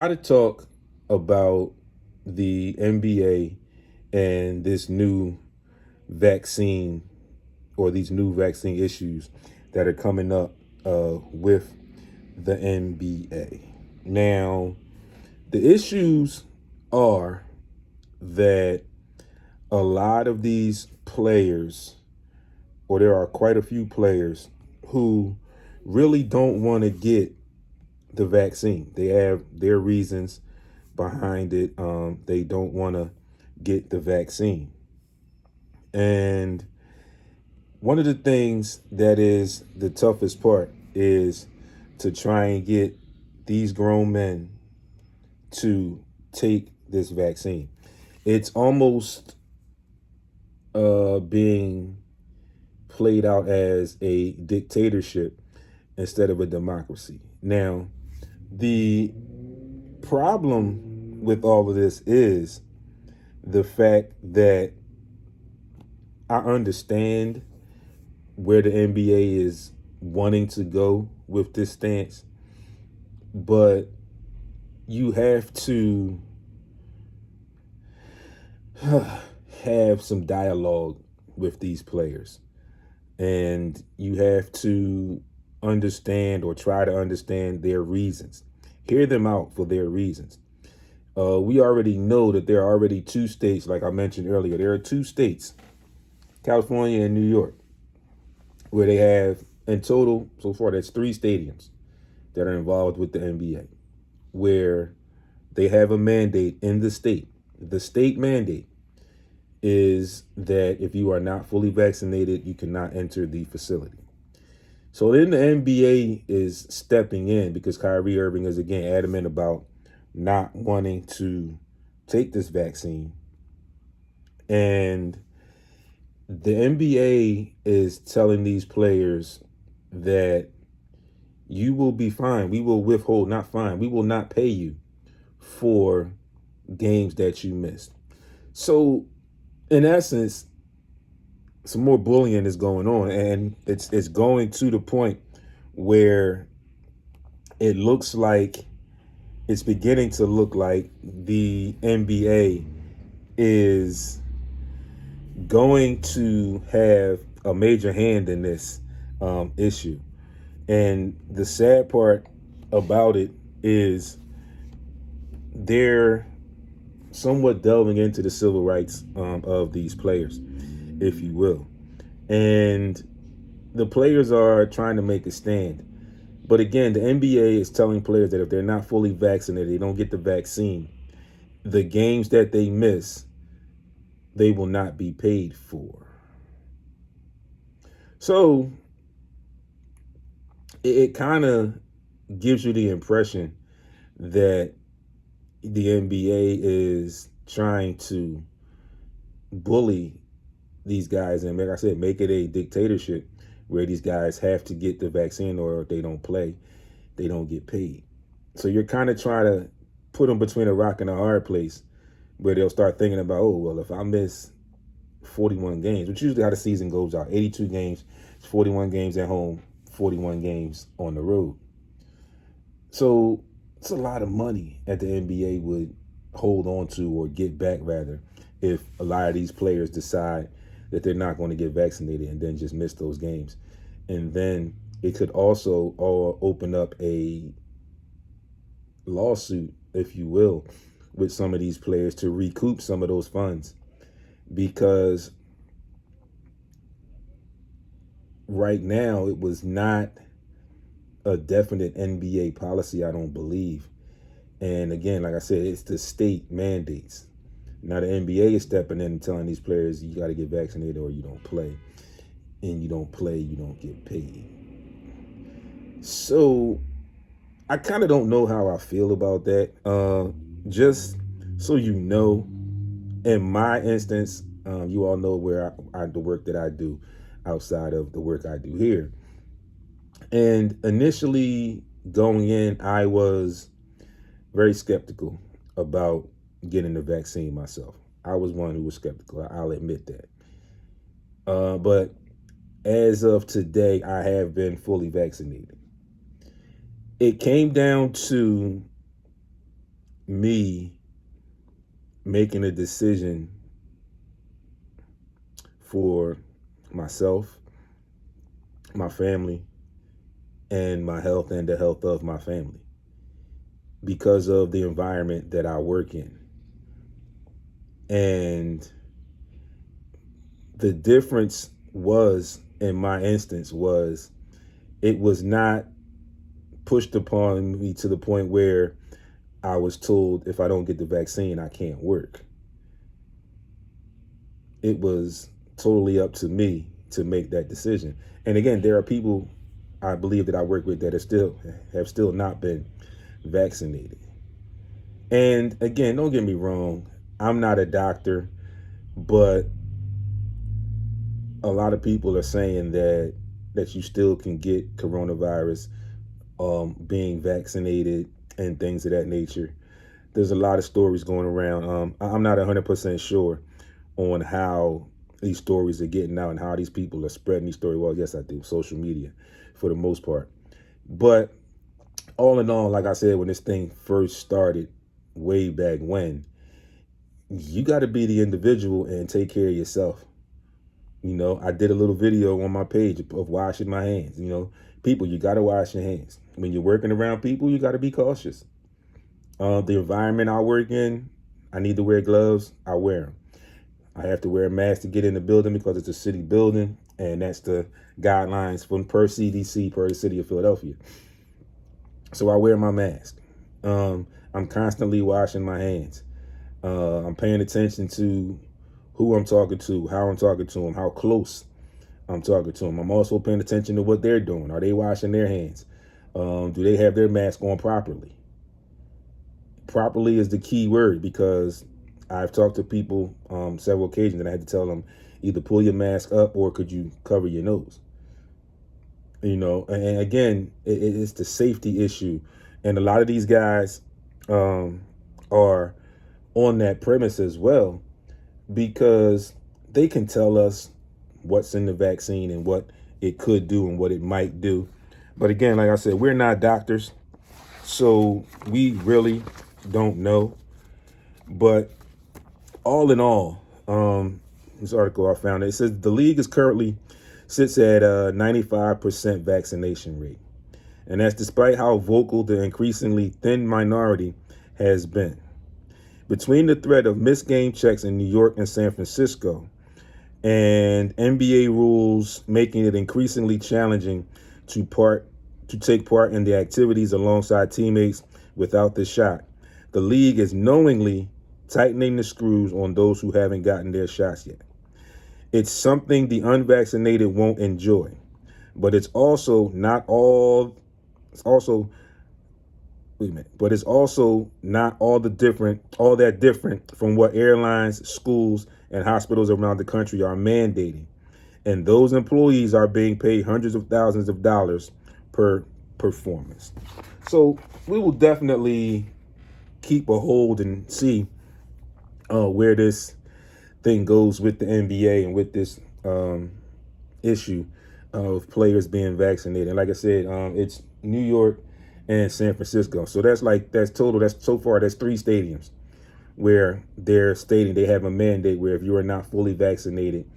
To talk about the NBA and this new vaccine or these new vaccine issues that are coming up with the NBA. Now, the issues are that a lot of these players, or there are quite a few players, who really don't want to get the vaccine. They have their reasons behind it. They don't want to get the vaccine. And one of the things that is the toughest part is to try and get these grown men to take this vaccine. It's almost being played out as a dictatorship instead of a democracy. Now, the problem with all of this is the fact that I understand where the NBA is wanting to go with this stance, but you have to have some dialogue with these players, and you have to understand or try to understand their reasons. Hear them out for their reasons. We already know that there are already two states, like I mentioned earlier. There are two states, California and New York, where they have, in total, so far, that's three stadiums that are involved with the NBA, where they have a mandate in the state. The state mandate is that if you are not fully vaccinated, you cannot enter the facility. So then the NBA is stepping in because Kyrie Irving is again adamant about not wanting to take this vaccine. And the NBA is telling these players that you will be fine. We will withhold, not fine. We will not pay you for games that you missed. So, in essence, some more bullying is going on, and it's going to the point where it looks like it's beginning to look like the NBA is going to have a major hand in this issue. And the sad part about it is they're somewhat delving into the civil rights of these players, if you will. And the players are trying to make a stand. But again, the NBA is telling players that if they're not fully vaccinated, they don't get the vaccine, the games that they miss, they will not be paid for. So it kind of gives you the impression that the NBA is trying to bully these guys and, like I said, make it a dictatorship where these guys have to get the vaccine, or if they don't play, they don't get paid. So you're kind of trying to put them between a rock and a hard place where they'll start thinking about, oh, well, if I miss 41 games, which is usually how the season goes out, 82 games, 41 games at home, 41 games on the road. So it's a lot of money that the NBA would hold on to, or get back rather, if a lot of these players decide that they're not going to get vaccinated and then just miss those games. And then it could also all open up a lawsuit, if you will, with some of these players to recoup some of those funds, because right now it was not a definite NBA policy, I don't believe. And again, like I said, it's the state mandates. Now the NBA is stepping in and telling these players, you got to get vaccinated or you don't play. And you don't play, you don't get paid. So I kind of don't know how I feel about that. Just so you know, in my instance, you all know where the work that I do outside of the work I do here. And initially going in, I was very skeptical about getting the vaccine myself. I was one who was skeptical. I'll admit that. But as of today, I have been fully vaccinated. It came down to me making a decision for myself, my family, and my health and the health of my family because of the environment that I work in. And the difference was, in my instance, was it was not pushed upon me to the point where I was told if I don't get the vaccine, I can't work. It was totally up to me to make that decision. And again, there are people I believe that I work with that have still not been vaccinated. And again, don't get me wrong, I'm not a doctor, but a lot of people are saying that you still can get coronavirus being vaccinated and things of that nature. There's a lot of stories going around. I'm not 100% sure on how these stories are getting out and how these people are spreading these stories. Well, yes, I do. Social media for the most part. But all in all, like I said, when this thing first started way back when, you got to be the individual and take care of yourself. You know, I did a little video on my page of washing my hands. You know, people, you got to wash your hands. When you're working around people, you got to be cautious. The environment I work in, I need to wear gloves. I wear them. I have to wear a mask to get in the building because it's a city building, and that's the guidelines from per CDC, per the city of Philadelphia. So I wear my mask. I'm constantly washing my hands. I'm paying attention to who I'm talking to, how I'm talking to them, how close I'm talking to them. I'm also paying attention to what they're doing. Are they washing their hands? Do they have their mask on properly? Properly is the key word, because I've talked to people several occasions and I had to tell them either pull your mask up or could you cover your nose? You know, and again, it's the safety issue. And a lot of these guys are on that premise as well, because they can tell us what's in the vaccine and what it could do and what it might do. But again, like I said, we're not doctors, so we really don't know. But all in all, this article I found, it says the league is currently sits at a 95% vaccination rate. And that's despite how vocal the increasingly thin minority has been. Between the threat of missed game checks in New York and San Francisco and NBA rules making it increasingly challenging to take part in the activities alongside teammates without the shot, the league is knowingly tightening the screws on those who haven't gotten their shots yet. It's something the unvaccinated won't enjoy, but it's also not all. It's also But it's also not all that different from what airlines, schools, and hospitals around the country are mandating. And those employees are being paid hundreds of thousands of dollars per performance. So we will definitely keep a hold and see where this thing goes with the NBA and with this issue of players being vaccinated. And like I said, it's New York and San Francisco. So that's so far, that's 3 stadiums where they're stating they have a mandate where if you are not fully vaccinated,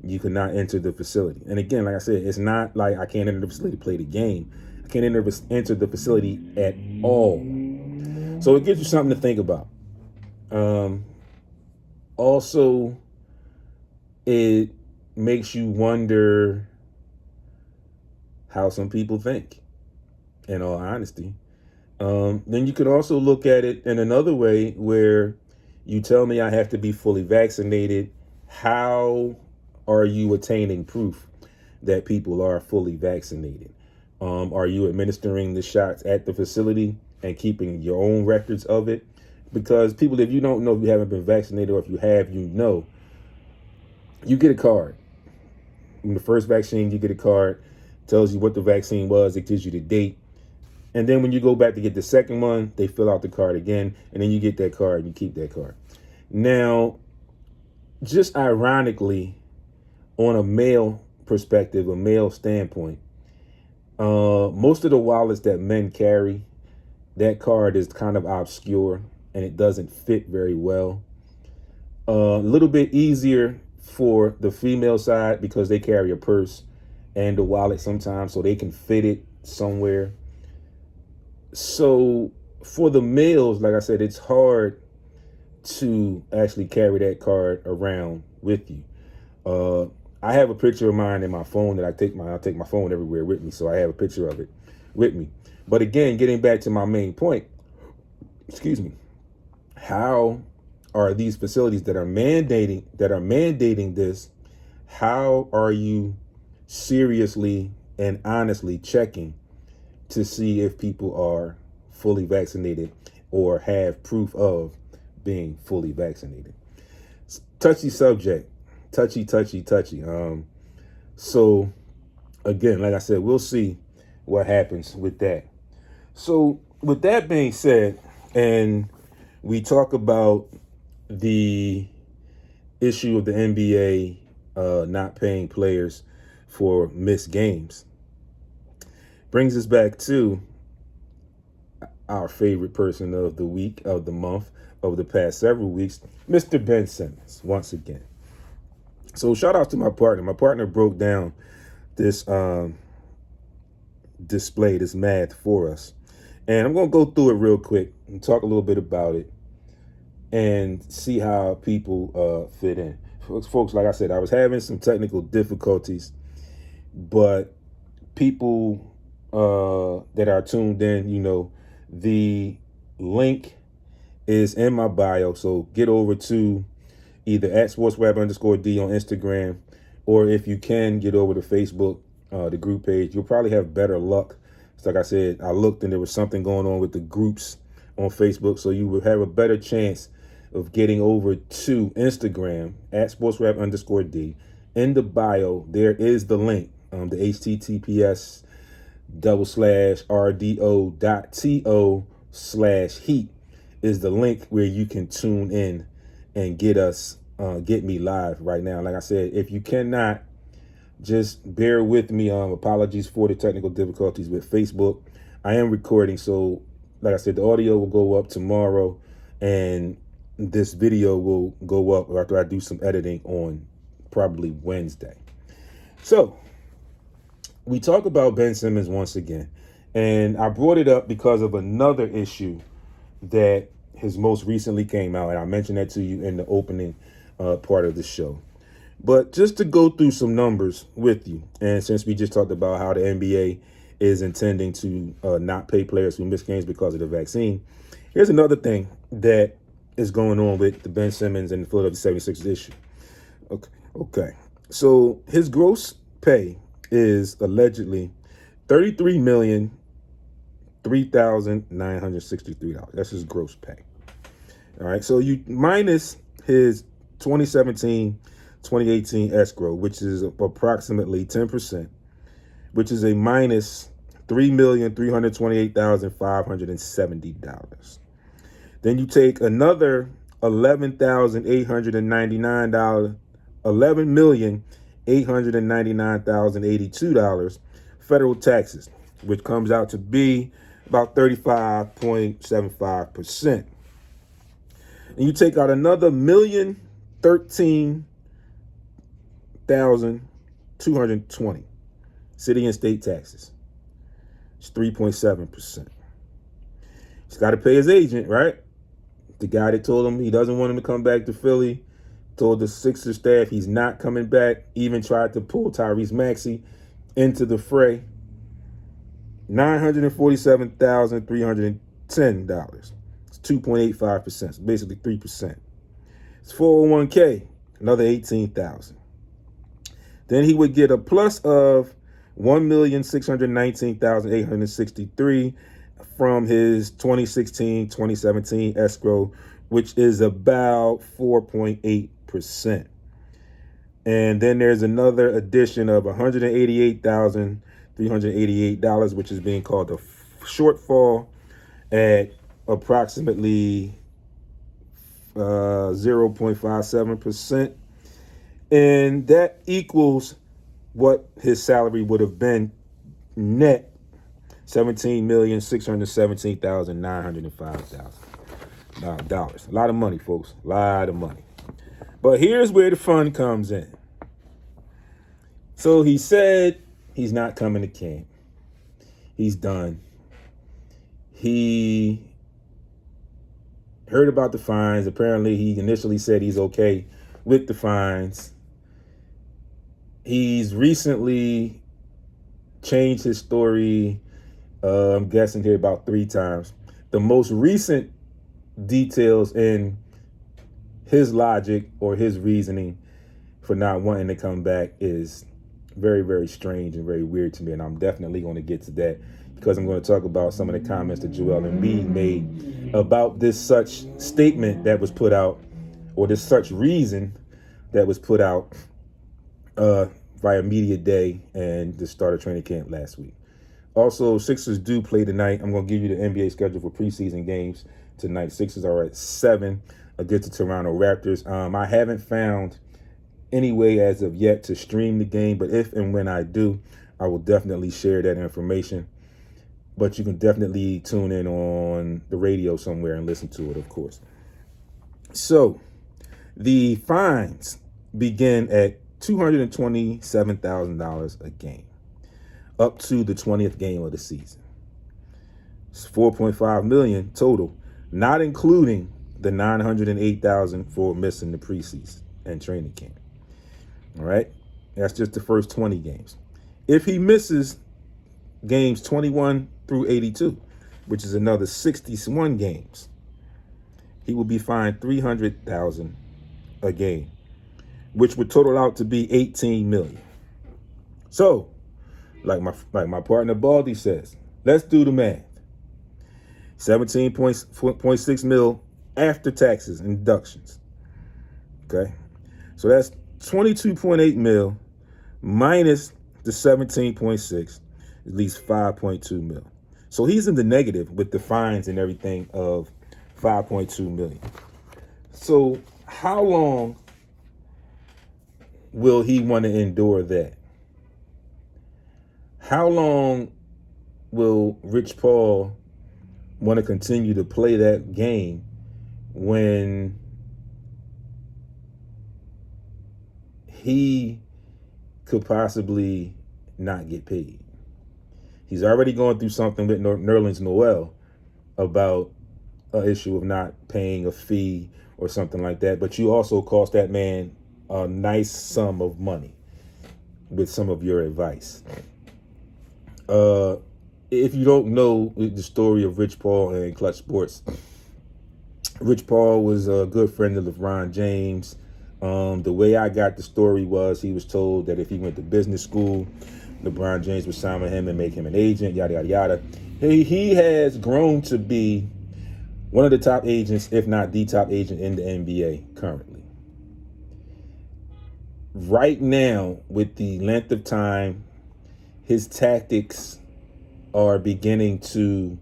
you cannot enter the facility. And again, like I said, it's not like I can't enter the facility to play the game. I can't enter the facility at all. So it gives you something to think about. Also, it makes you wonder how some people think, in all honesty. Then you could also look at it in another way where you tell me I have to be fully vaccinated. How are you attaining proof that people are fully vaccinated? Are you administering the shots at the facility and keeping your own records of it? Because people, if you don't know if you haven't been vaccinated, or if you have, you get a card. When the first vaccine, you get a card, tells you what the vaccine was, it gives you the date. And then when you go back to get the second one, they fill out the card again, and then you get that card and you keep that card. Now, just ironically, on a male perspective, a male standpoint, most of the wallets that men carry, that card is kind of obscure and it doesn't fit very well. A little bit easier for the female side because they carry a purse and a wallet sometimes, so they can fit it somewhere. So for the males, like I said, it's hard to actually carry that card around with you. I have a picture of mine in my phone that I take my phone everywhere with me, so I have a picture of it with me. But again, getting back to my main point, excuse me, how are these facilities that are mandating this, how are you seriously and honestly checking to see if people are fully vaccinated or have proof of being fully vaccinated? Touchy subject, touchy. So again, like I said, we'll see what happens with that. So with that being said, and we talk about the issue of the NBA not paying players for missed games, brings us back to our favorite person of the week, of the month, of the past several weeks, Mr. Ben Simmons, once again. So shout out to my partner. My partner broke down this display, this math for us. And I'm going to go through it real quick and talk a little bit about it and see how people fit in. Folks, like I said, I was having some technical difficulties, but people that are tuned in, you know, the link is in my bio. So get over to either at @sportsrap_D on Instagram, or if you can, get over to Facebook, the group page. You'll probably have better luck. It's like I said, I looked and there was something going on with the groups on Facebook, so you would have a better chance of getting over to Instagram at @sportsrap_D. In the bio, there is the link, the https://rdo.to/heat is the link where you can tune in and get me live right now. Like I said, if you cannot, just bear with me. Apologies for the technical difficulties with Facebook. I am recording, so like I said, the audio will go up tomorrow, and this video will go up after I do some editing on probably Wednesday. So we talk about Ben Simmons once again, and I brought it up because of another issue that has most recently came out, and I mentioned that to you in the opening part of the show. But just to go through some numbers with you, and since we just talked about how the NBA is intending to not pay players who miss games because of the vaccine, here's another thing that is going on with the Ben Simmons and the Philadelphia 76ers issue. Okay. So his gross pay is allegedly $33,003,963. That's his gross pay. All right. So you minus his 2017-2018 escrow, which is approximately 10%, which is a minus $3,328,570. Then you take another $11,899, $11,899,082 federal taxes, which comes out to be about 35.75%. And you take out another $1,013,220 city and state taxes. It's 3.7%. He's got to pay his agent, right? The guy that told him he doesn't want him to come back to Philly, told the Sixers staff he's not coming back, even tried to pull Tyrese Maxey into the fray. $947,310. It's 2.85%. It's basically 3%. It's 401k, another $18,000. Then he would get a plus of $1,619,863 from his 2016-2017 escrow, which is about 4.8%. And then there's another addition of $188,388, which is being called a shortfall at approximately 0.57%. And that equals what his salary would have been net, $17,617,905. Dollars. A lot of money, folks. A lot of money. But here's where the fun comes in. So he said he's not coming to camp. He's done. He heard about the fines. Apparently, he initially said he's okay with the fines. He's recently changed his story, I'm guessing here about 3 times. The most recent details in his logic or his reasoning for not wanting to come back is very, very strange and very weird to me. And I'm definitely going to get to that because I'm going to talk about some of the comments that Joel Embiid made about this such statement that was put out, or this such reason that was put out via Media Day and the start of training camp last week. Also, Sixers do play tonight. I'm going to give you the NBA schedule for preseason games tonight. Sixers are at 7 against the Toronto Raptors. I haven't found any way as of yet to stream the game, but if and when I do, I will definitely share that information. But you can definitely tune in on the radio somewhere and listen to it, of course. So the fines begin at $227,000 a game, up to the 20th game of the season. It's $4.5 million total, not including the $908,000 for missing the preseason and training camp. All right, that's just the first 20 games. If he misses games 21 through 82, which is another 61 games, he will be fined $300,000 a game, which would total out to be $18 million. So, like my partner Baldy says, let's do the math. 17.6 mil after taxes and deductions. Okay, so that's 22.8 mil minus the 17.6, at least 5.2 mil. So he's in the negative with the fines and everything of 5.2 million. So how long will he want to endure that? How long will Rich Paul want to continue to play that game when he could possibly not get paid? He's already going through something with Nerlens Noel about an issue of not paying a fee or something like that. But you also cost that man a nice sum of money with some of your advice. If you don't know the story of Rich Paul and Clutch Sports, Rich Paul was a good friend of LeBron James. The way I got the story was he was told that if he went to business school, LeBron James would sign with him and make him an agent, yada, yada, yada. He has grown to be one of the top agents, if not the top agent in the NBA currently. Right now, with the length of time, his tactics are beginning to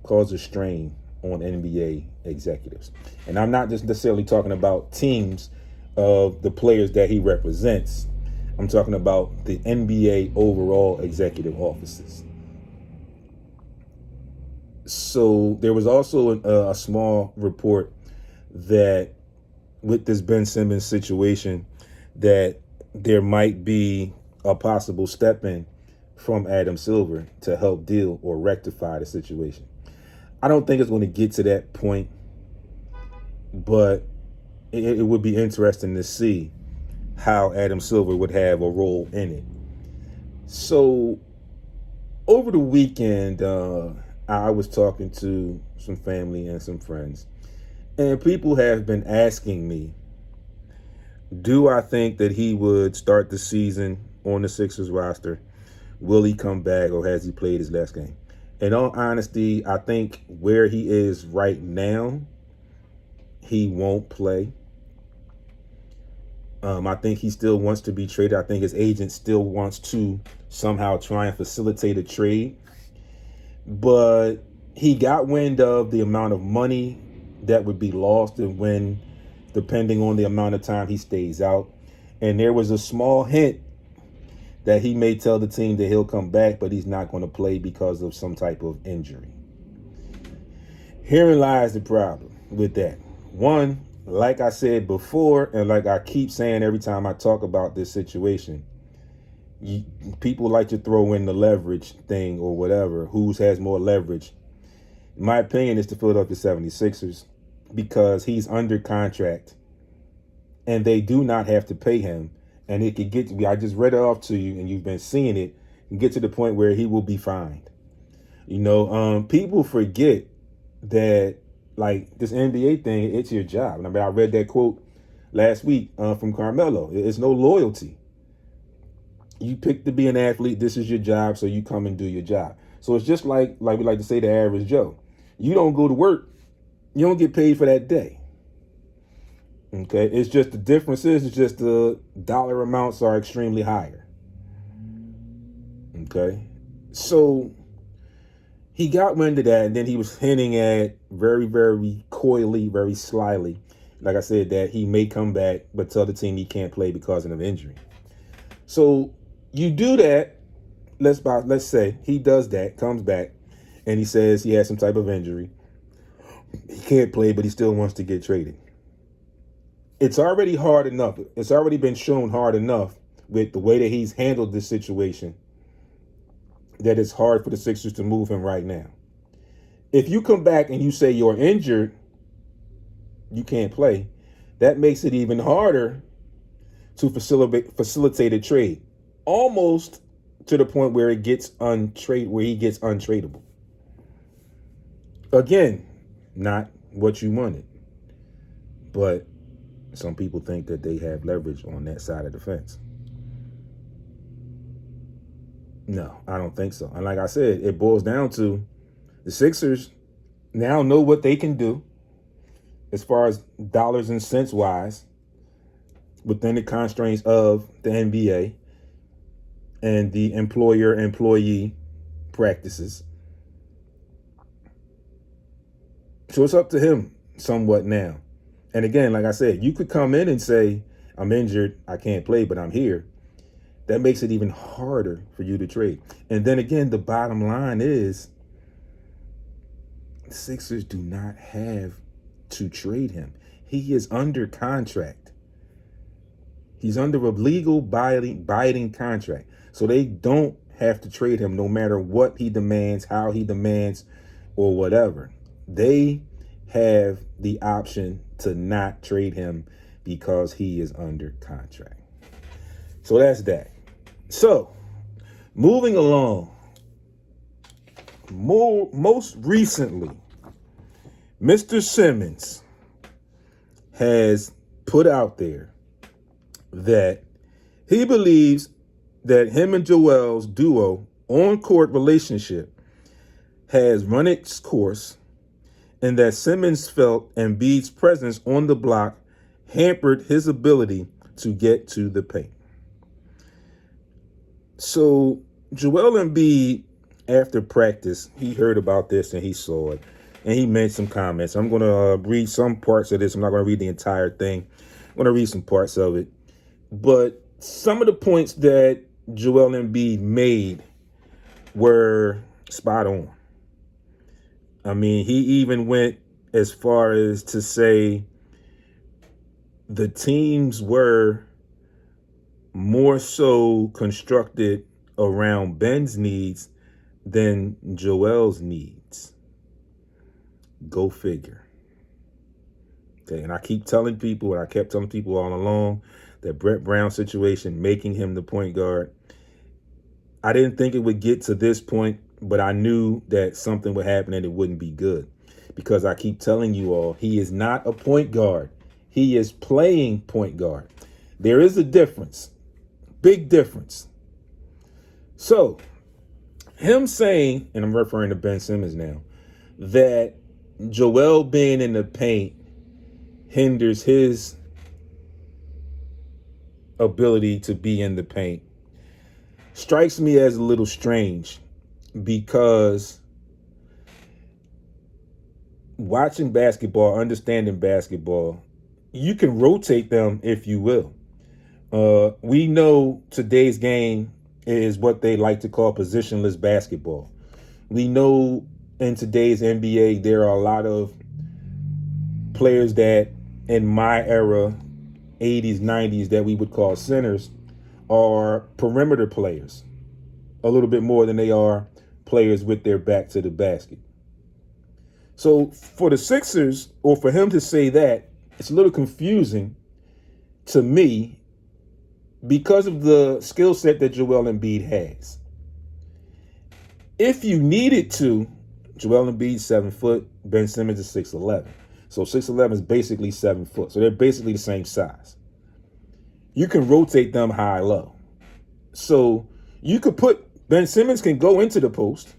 cause a strain on NBA executives. And I'm not just necessarily talking about teams of the players that he represents. I'm talking about the NBA overall executive offices. So there was also a small report that with this Ben Simmons situation, that there might be a possible step in from Adam Silver to help deal or rectify the situation. I don't think it's going to get to that point, but it would be interesting to see how Adam Silver would have a role in it. So over the weekend, I was talking to some family and some friends, and people have been asking me, do I think that he would start the season on the Sixers roster? Will he come back, or has he played his last game? In all honesty, I think where he is right now, he won't play. I think he still wants to be traded. I think his agent still wants to somehow try and facilitate a trade. But he got wind of the amount of money that would be lost and when, depending on the amount of time he stays out. And there was a small hint that he may tell the team that he'll come back, but he's not going to play because of some type of injury. Herein lies the problem. with that. One, like I said before, and like I keep saying every time I talk about this situation, you, people like to throw in the leverage thing or whatever. Who has more leverage? In my opinion, it's the Philadelphia 76ers because he's under contract and they do not have to pay him. And it could get to be, I just read it off to you and you've been seeing it, and get to the point where he will be fined. People forget that, like, this NBA thing, it's your job. And I mean, I read that quote last week from Carmelo. It's no loyalty. You pick to be an athlete. This is your job, so you come and do your job. So it's just like we like to say, the average Joe. You don't go to work, you don't get paid for that day. Okay, it's just the difference is it's just the dollar amounts are extremely higher. Okay, so he got wind of that, and then he was hinting at very, very coyly, very slyly, like I said, that he may come back, but tell the team he can't play because of an injury. So you do that. Let's say he does that, comes back, and he says he has some type of injury. He can't play, but he still wants to get traded. It's already hard enough. It's already been shown hard enough with the way that he's handled this situation that it's hard for the Sixers to move him right now. If you come back and you say you're injured, you can't play, that makes it even harder to facilitate a trade, almost to the point where it gets he gets untradeable. Again, not what you wanted, but some people think that they have leverage on that side of the fence. No, I don't think so. And like I said, it boils down to the Sixers now know what they can do as far as dollars and cents wise within the constraints of the NBA and the employer-employee practices. So it's up to him somewhat now. And again, like I said, you could come in and say, I'm injured, I can't play, but I'm here. That makes it even harder for you to trade. And then again, the bottom line is the Sixers do not have to trade him. He is under contract. He's under a legal binding contract. So they don't have to trade him no matter what he demands, how he demands, or whatever. They have the option to not trade him because he is under contract. So that's that. So, moving along, most recently, Mr. Simmons has put out there that he believes that him and Joel's duo on-court relationship has run its course, and that Simmons felt Embiid's presence on the block hampered his ability to get to the paint. So Joel Embiid, after practice, he heard about this and he saw it, and he made some comments. I'm going to read some parts of this. I'm not going to read the entire thing. I'm going to read some parts of it. But some of the points that Joel Embiid made were spot on. I mean, he even went as far as to say the teams were more so constructed around Ben's needs than Joel's needs. Go figure. Okay, and I keep telling people, and I kept telling people all along, that Brett Brown's situation, making him the point guard, I didn't think it would get to this point, but I knew that something would happen and it wouldn't be good. Because I keep telling you all, he is not a point guard. He is playing point guard. There is a difference. Big difference. So, him saying, and I'm referring to Ben Simmons now, that Joel being in the paint hinders his ability to be in the paint strikes me as a little strange, because watching basketball, understanding basketball, you can rotate them if you will. We know today's game is what they like to call positionless basketball. We know in today's NBA there are a lot of players that in my era, 80s, 90s, that we would call centers, are perimeter players a little bit more than they are players with their back to the basket. So for the Sixers, or for him to say that, it's a little confusing to me because of the skill set that Joel Embiid has. If you needed to, Joel Embiid 7 foot, Ben Simmons is 6'11". So 6'11" is basically 7 foot. So they're basically the same size. You can rotate them high-low. So you could put, Ben Simmons can go into the post,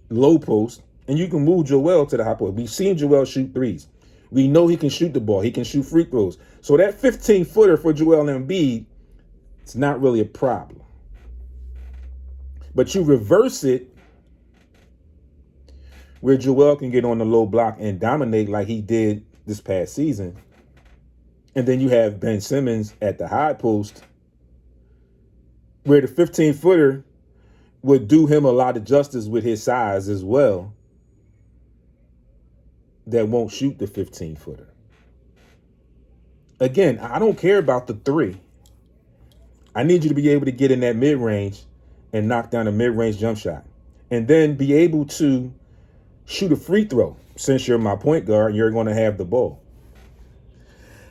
low post, and you can move Joel to the high post. We've seen Joel shoot threes. We know he can shoot the ball. He can shoot free throws. So that 15-footer for Joel Embiid, it's not really a problem. But you reverse it where Joel can get on the low block and dominate like he did this past season. And then you have Ben Simmons at the high post where the 15-footer would do him a lot of justice with his size as well, that won't shoot the 15-footer. Again, I don't care about the three. I need you to be able to get in that mid-range and knock down a mid-range jump shot. And then be able to shoot a free throw. Since you're my point guard, you're going to have the ball.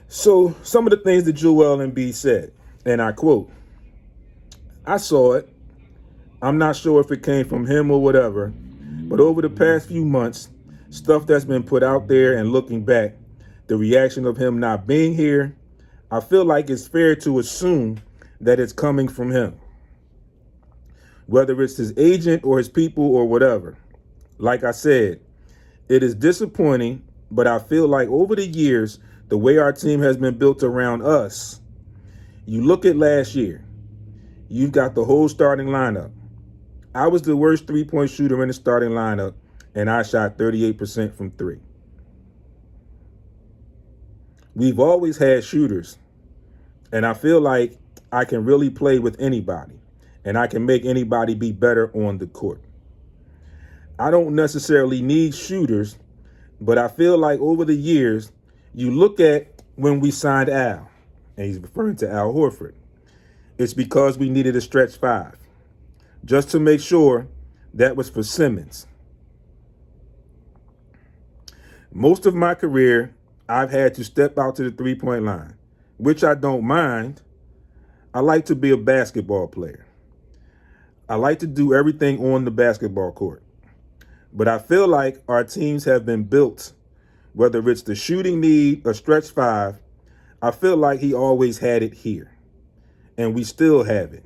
So some of the things that Joel Embiid said, and I quote, "I saw it. I'm not sure if it came from him or whatever, but over the past few months, stuff that's been put out there and looking back, the reaction of him not being here, I feel like it's fair to assume that it's coming from him. Whether it's his agent or his people or whatever. Like I said, it is disappointing, but I feel like over the years, the way our team has been built around us, you look at last year, you've got the whole starting lineup. I was the worst three-point shooter in the starting lineup, and I shot 38% from three. We've always had shooters, and I feel like I can really play with anybody, and I can make anybody be better on the court. I don't necessarily need shooters, but I feel like over the years, you look at when we signed Al, and he's referring to Al Horford, it's because we needed a stretch five. Just to make sure that was for Simmons. Most of my career, I've had to step out to the three-point line, which I don't mind. I like to be a basketball player. I like to do everything on the basketball court. But I feel like our teams have been built, whether it's the shooting need or stretch five, I feel like he always had it here. And we still have it.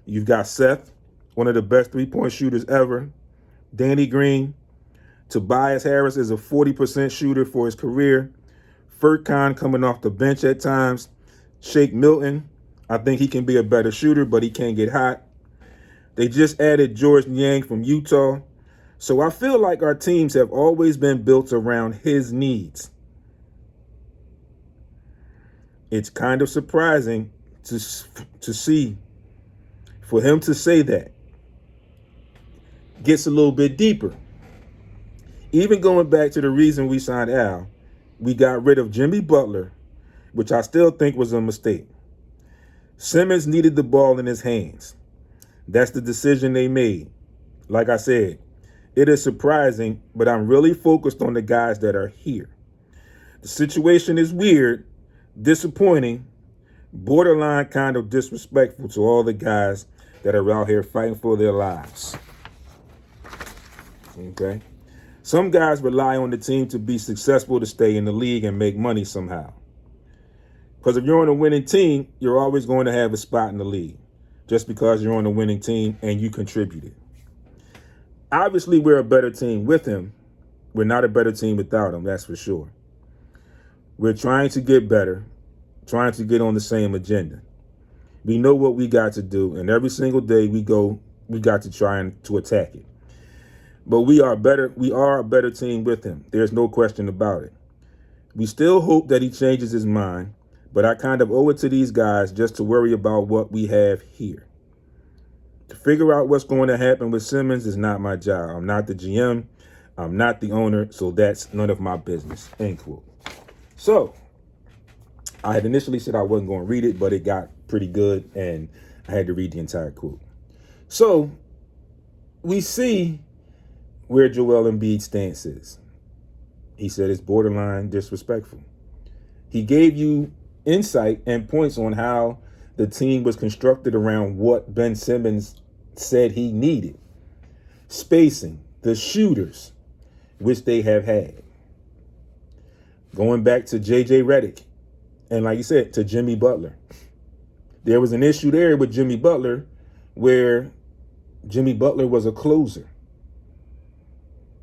You've got Seth, one of the best three-point shooters ever. Danny Green. Tobias Harris is a 40% shooter for his career. Furkan coming off the bench at times. Shake Milton. I think he can be a better shooter, but he can't get hot. They just added George Niang from Utah. So I feel like our teams have always been built around his needs. It's kind of surprising to see for him to say that. Gets a little bit deeper. Even going back to the reason we signed Al, we got rid of Jimmy Butler, which I still think was a mistake. Simmons needed the ball in his hands. That's the decision they made. Like I said, it is surprising, but I'm really focused on the guys that are here. The situation is weird, disappointing, borderline kind of disrespectful to all the guys that are out here fighting for their lives. Okay? Some guys rely on the team to be successful to stay in the league and make money somehow. Because if you're on a winning team, you're always going to have a spot in the league just because you're on a winning team and you contributed. Obviously, we're a better team with him. We're not a better team without him, that's for sure. We're trying to get better, trying to get on the same agenda. We know what we got to do, and every single day we got to try to attack it. But we are a better team with him. There's no question about it. We still hope that he changes his mind, but I kind of owe it to these guys just to worry about what we have here. To figure out what's going to happen with Simmons is not my job. I'm not the GM. I'm not the owner, so that's none of my business, end quote. So I had initially said I wasn't going to read it, but it got pretty good, and I had to read the entire quote. So we see where Joel Embiid's stance is. He said it's borderline disrespectful. He gave you insight and points on how the team was constructed around what Ben Simmons said he needed. Spacing, the shooters, which they have had. Going back to J.J. Redick, and like you said, to Jimmy Butler. There was an issue there with Jimmy Butler where Jimmy Butler was a closer.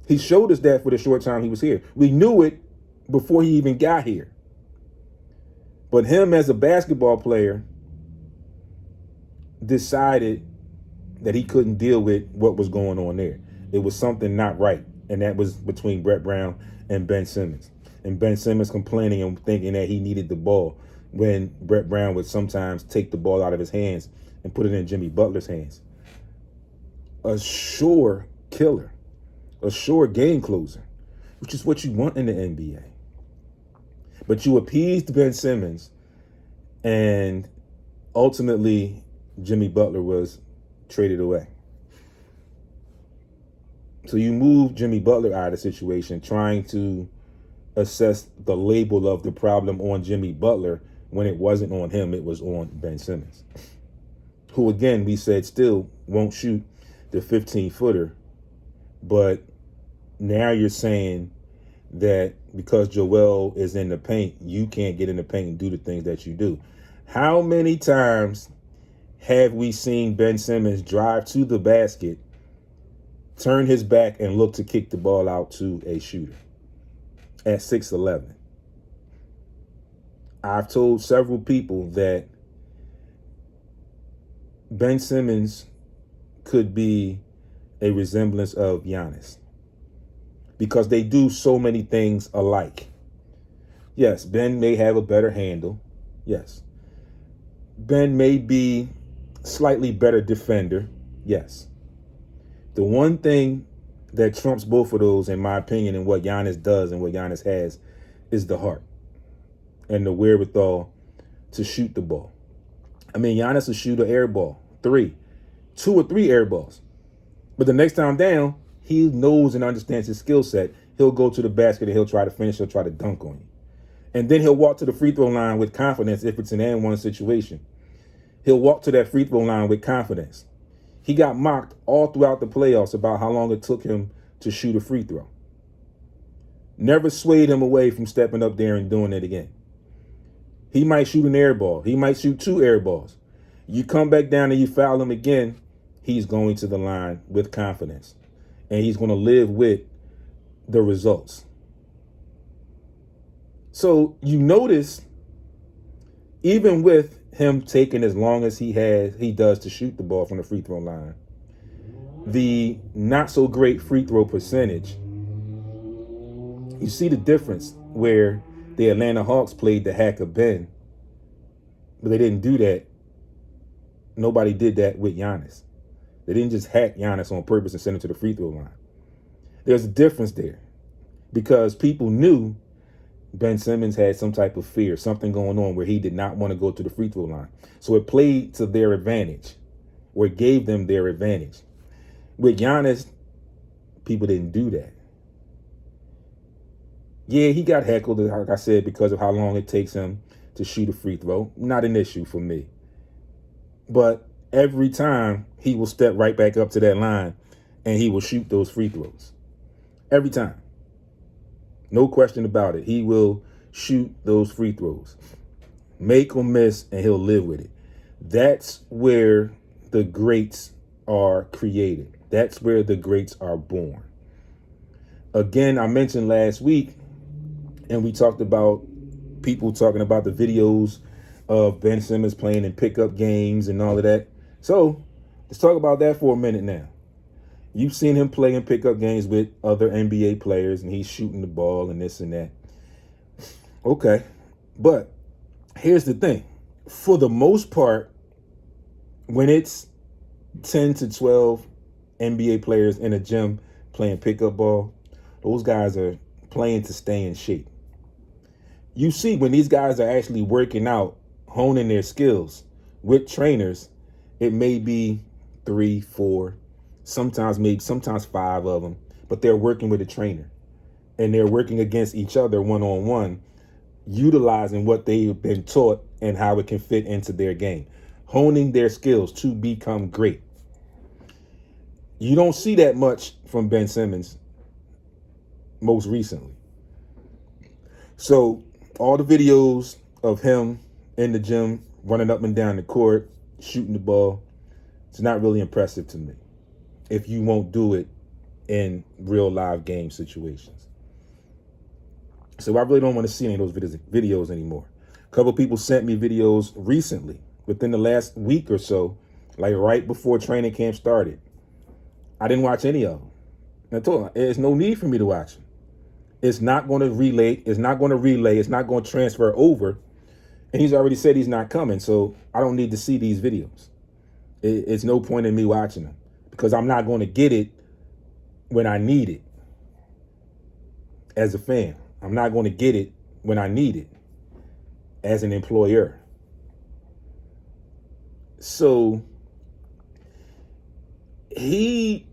He showed us that for the short time he was here. We knew it before he even got here. But him as a basketball player decided that he couldn't deal with what was going on there. It was something not right. And that was between Brett Brown and Ben Simmons. And Ben Simmons complaining and thinking that he needed the ball when Brett Brown would sometimes take the ball out of his hands and put it in Jimmy Butler's hands. A sure killer. A sure game closer, which is what you want in the NBA. But you appeased Ben Simmons, and ultimately Jimmy Butler was traded away. So you moved Jimmy Butler out of the situation, trying to assess the label of the problem on Jimmy Butler when it wasn't on him, it was on Ben Simmons, who again, we said still won't shoot the 15-footer, but now you're saying that because Joel is in the paint, you can't get in the paint and do the things that you do. How many times have we seen Ben Simmons drive to the basket, turn his back, and look to kick the ball out to a shooter at 6'11"? I've told several people that Ben Simmons could be a resemblance of Giannis because they do so many things alike. Yes, Ben may have a better handle. Yes. Ben may be slightly better defender. Yes. The one thing that trumps both of those, in my opinion, and what Giannis does and what Giannis has, is the heart and the wherewithal to shoot the ball. I mean, Giannis will shoot an air ball, 2 or 3 air balls. But the next time down, he knows and understands his skill set. He'll go to the basket and he'll try to finish. He'll try to dunk on you. And then he'll walk to the free throw line with confidence if it's an and-one situation. He'll walk to that free throw line with confidence. He got mocked all throughout the playoffs about how long it took him to shoot a free throw. Never swayed him away from stepping up there and doing it again. He might shoot an air ball. He might shoot 2 air balls. You come back down and you foul him again, he's going to the line with confidence. And he's going to live with the results. So you notice, even with him taking as long as he does to shoot the ball from the free throw line, the not so great free throw percentage, you see the difference where the Atlanta Hawks played the hack of Ben, but they didn't do that. Nobody did that with Giannis. They didn't just hack Giannis on purpose and send him to the free throw line. There's a difference there because people knew Ben Simmons had some type of fear, something going on where he did not want to go to the free throw line. So it played to their advantage, or it gave them their advantage. With Giannis, people didn't do that. Yeah, he got heckled, like I said, because of how long it takes him to shoot a free throw. Not an issue for me. But every time he will step right back up to that line and he will shoot those free throws. Every time. No question about it. He will shoot those free throws. Make or miss, and he'll live with it. That's where the greats are created. That's where the greats are born. Again, I mentioned last week, and we talked about people talking about the videos of Ben Simmons playing in pickup games and all of that. So let's talk about that for a minute now. You've seen him play in pickup games with other NBA players, and he's shooting the ball and this and that. Okay. But here's the thing. For the most part, when it's 10 to 12 NBA players in a gym playing pickup ball, Those guys are playing to stay in shape. You see, when these guys are actually working out, honing their skills with trainers, it may be 3, 4, sometimes 5 of them, but they're working with a trainer and they're working against each other one-on-one, utilizing what they've been taught and how it can fit into their game, honing their skills to become great. You don't see that much from Ben Simmons most recently. So all the videos of him in the gym, running up and down the court, shooting the ball, it's not really impressive to me if you won't do it in real live game situations. So I really don't want to see any of those videos anymore. A couple people sent me videos recently, within the last week or so, like right before training camp started. I didn't watch any of them. I told them, there's no need for me to watch them. It's not going to relay. It's not going to transfer over. And he's already said he's not coming. So I don't need to see these videos. It's no point in me watching them because I'm not going to get it when I need it as a fan. I'm not going to get it when I need it as an employer. So he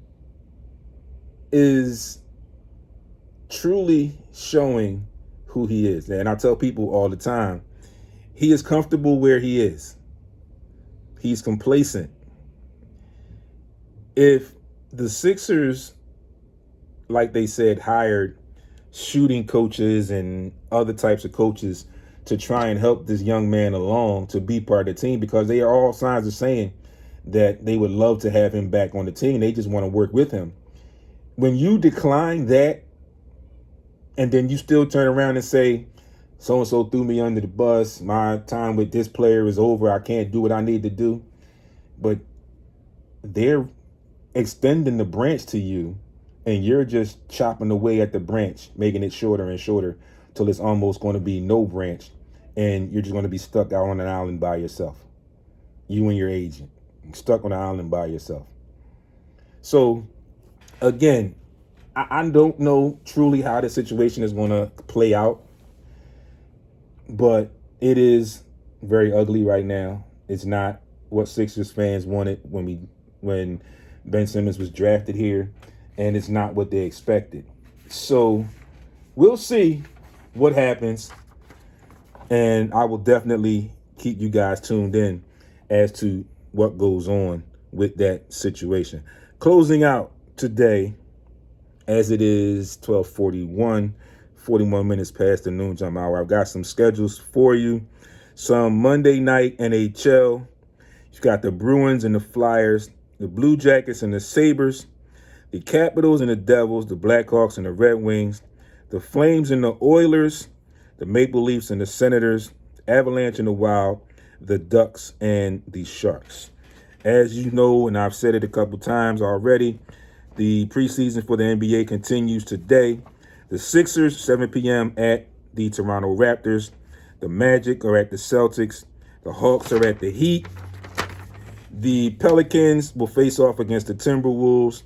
is truly showing who he is. And I tell people all the time, he is comfortable where he is. He's complacent. If the Sixers, like they said, hired shooting coaches and other types of coaches to try and help this young man along to be part of the team, because they are all signs of saying that they would love to have him back on the team. They just want to work with him. When you decline that, and then you still turn around and say, so-and-so threw me under the bus, my time with this player is over, I can't do what I need to do. But they're extending the branch to you, and you're just chopping away at the branch, making it shorter and shorter till it's almost going to be no branch, and you're just going to be stuck out on an island by yourself. You and your agent, stuck on an island by yourself. So, again, I don't know truly how the situation is going to play out, but it is very ugly right now. It's not what Sixers fans wanted when Ben Simmons was drafted here, and it's not what they expected. So we'll see what happens, and I will definitely keep you guys tuned in as to what goes on with that situation. Closing out today, as it is 12:41, 41 minutes past the noontime hour. I've got some schedules for you. Some Monday night NHL. You've got the Bruins and the Flyers, the Blue Jackets and the Sabres, the Capitals and the Devils, the Blackhawks and the Red Wings, the Flames and the Oilers, the Maple Leafs and the Senators, the Avalanche and the Wild, the Ducks and the Sharks. As you know, and I've said it a couple times already, the preseason for the NBA continues today. The Sixers, 7 p.m. at the Toronto Raptors. The Magic are at the Celtics. The Hawks are at the Heat. The Pelicans will face off against the Timberwolves.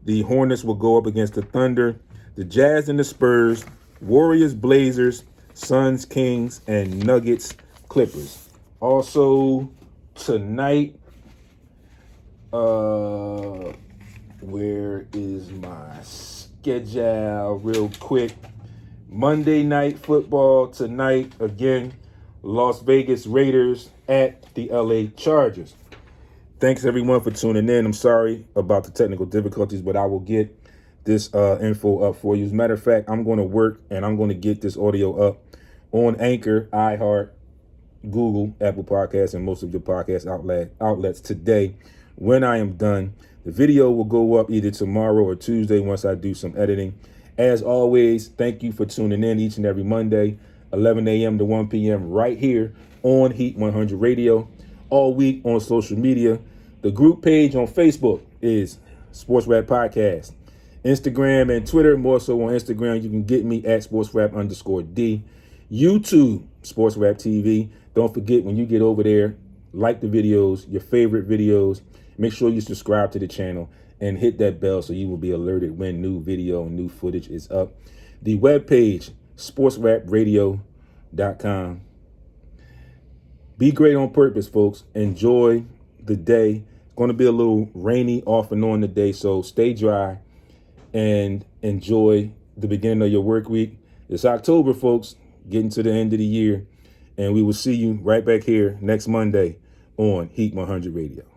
The Hornets will go up against the Thunder. The Jazz and the Spurs. Warriors, Blazers. Suns, Kings, and Nuggets, Clippers. Also, tonight, where is my schedule real quick? Monday Night Football tonight. Again, Las Vegas Raiders at the LA Chargers. Thanks, everyone, for tuning in. I'm sorry about the technical difficulties, but I will get this info up for you. As a matter of fact, I'm going to work and I'm going to get this audio up on Anchor, iHeart, Google, Apple Podcasts, and most of your podcast outlets today. When I am done, the video will go up either tomorrow or Tuesday once I do some editing. As always, thank you for tuning in each and every Monday, 11 a.m. to 1 p.m. right here on Heat 100 Radio. All week on social media. The group page on Facebook is Sports Rap Podcast. Instagram and Twitter, more so on Instagram, you can get me at sportsrap_D. YouTube, Sports Rap TV. Don't forget, when you get over there, like the videos, your favorite videos. Make sure you subscribe to the channel and hit that bell so you will be alerted when new video and new footage is up. The webpage, sportsrapradio.com. Be great on purpose, folks. Enjoy the day. It's going to be a little rainy off and on today, so stay dry and enjoy the beginning of your work week. It's October, folks, getting to the end of the year, and we will see you right back here next Monday on Heat 100 Radio.